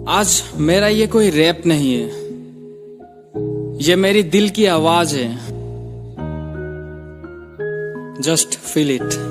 आज मेरा ये कोई रैप नहीं है, ये मेरी दिल की आवाज है। Just feel it.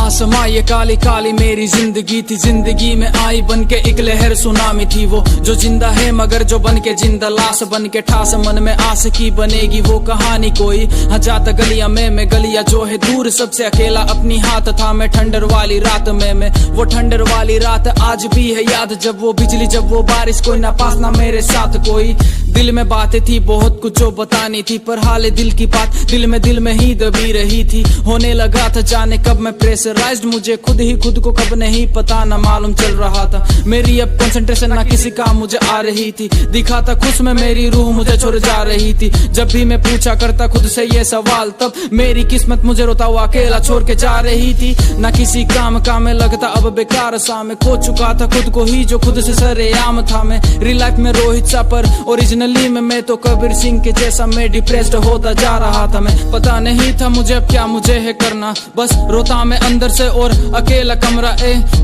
आसमां ये काली काली मेरी जिंदगी थी, जिंदगी में आई बन के एक लहर सुनामी थी। वो जो जिंदा है मगर जो बन के जिंदा लाश बन के ठास मन में आस की बनेगी वो कहानी कोई। जाता गलियां में मैं गलियां जो है दूर सबसे अकेला अपनी हाथ था मैं ठंडर वाली रात में मैं वो ठंडर वाली रात आज भी है याद, जब वो बिजली जब वो बारिश कोई ना पास ना मेरे साथ कोई। दिल में बातें थी बहुत कुछ जो बतानी थी, पर हाल दिल की बात दिल में ही दबी रही थी। होने लगा था जाने कब मैं प्रेशराइज्ड, मुझे खुद ही खुद को कब नहीं पता ना मालूम चल रहा था। मेरी अब कंसंट्रेशन ना किसी काम मुझे आ रही थी, दिखा था खुश में मेरी रूह मुझे छोड़ जा रही थी। जब भी मैं पूछा करता खुद से ये सवाल तब मेरी किस्मत मुझे रोता हुआ अकेला छोड़ के जा रही थी। ना किसी काम में लगता अब बेकार सा मैं खो चुका था खुद को ही जो खुद से सरेआम था मैं। रियल लाइफ में रोहित सा पर ओरिजिनली में मैं तो कबीर सिंह के जैसा मैं डिप्रेस्ड होता जा रहा था मैं। पता नहीं था मुझे अब क्या मुझे है करना, बस रोता मैं अंदर से और अकेला कमरा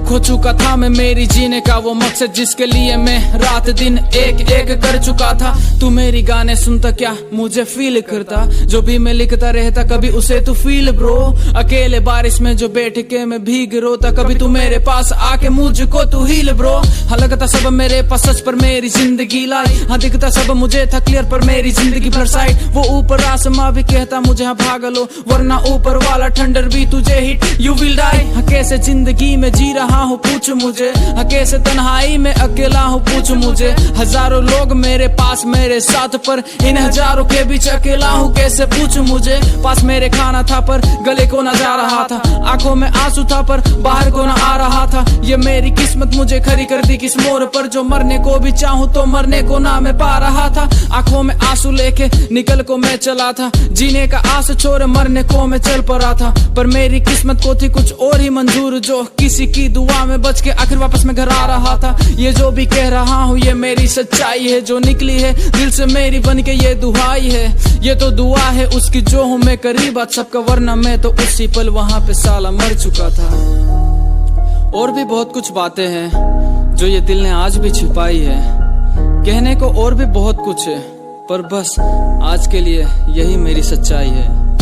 खो चुका था मैं मेरी जीने का वो मकसद जिसके लिए मैं रात दिन एक एक कर चुका था। तू मेरी गाने सुनता क्या मुझे फील करता, जो भी मैं लिखता रहता कभी उसे तू फील ब्रो। अकेले बारिश में जो बैठ के मैं भीग रोता कभी तू मेरे पास आके मुझको तू हील ब्रो। हाँ लगता सब मेरे पास सच पर मेरी जिंदगी लाई, हाँ दिखता सब मुझे था क्लियर पर मेरी जिंदगी ब्लर साइड। वो ऊपर आसमां भी कहता मुझे हाँ भाग लो वरना ऊपर वाला ठंडर भी तुझे हिट यू विल डाई। हाँ कैसे जिंदगी में जी रहा हूँ पूछ मुझे, हाँ कैसे तन्हाई में अकेला हूँ पूछ मुझे। हजारों लोग मेरे पास मेरे साथ पर इन हजारों के बीच अकेला हूँ कैसे पूछ मुझे। पास मेरे खाना था पर गले को ना जा रहा था, आंखों में आंसू था पर बाहर को ना आ रहा था। ये मेरी किस्मत मुझे खरी कर दी किस मोड़ पर, जो मरने को भी चाहूँ तो मरने को ना मैं पा रहा था। आंखों में आंसू लेके निकल को मैं चला था, जीने का आस छोड़ मरने को मैं चल पड़ा था। पर मेरी किस्मत को थी कुछ और ही मंजूर, जो किसी की दुआ में बच के आखिर वापस मैं घर आ रहा था। ये जो भी कह रहा हूँ ये मेरी सच्चाई है, जो निकली है दिल से मेरी बन के ये दुहाई है। ये तो दुआ है उसकी जो हूँ मैं करीब सबका, वरना मैं तो उसी पल वहां पे साला मर चुका था। और भी बहुत कुछ बातें हैं जो ये दिल ने आज भी छिपाई है, कहने को और भी बहुत कुछ है पर बस आज के लिए यही मेरी सच्चाई है।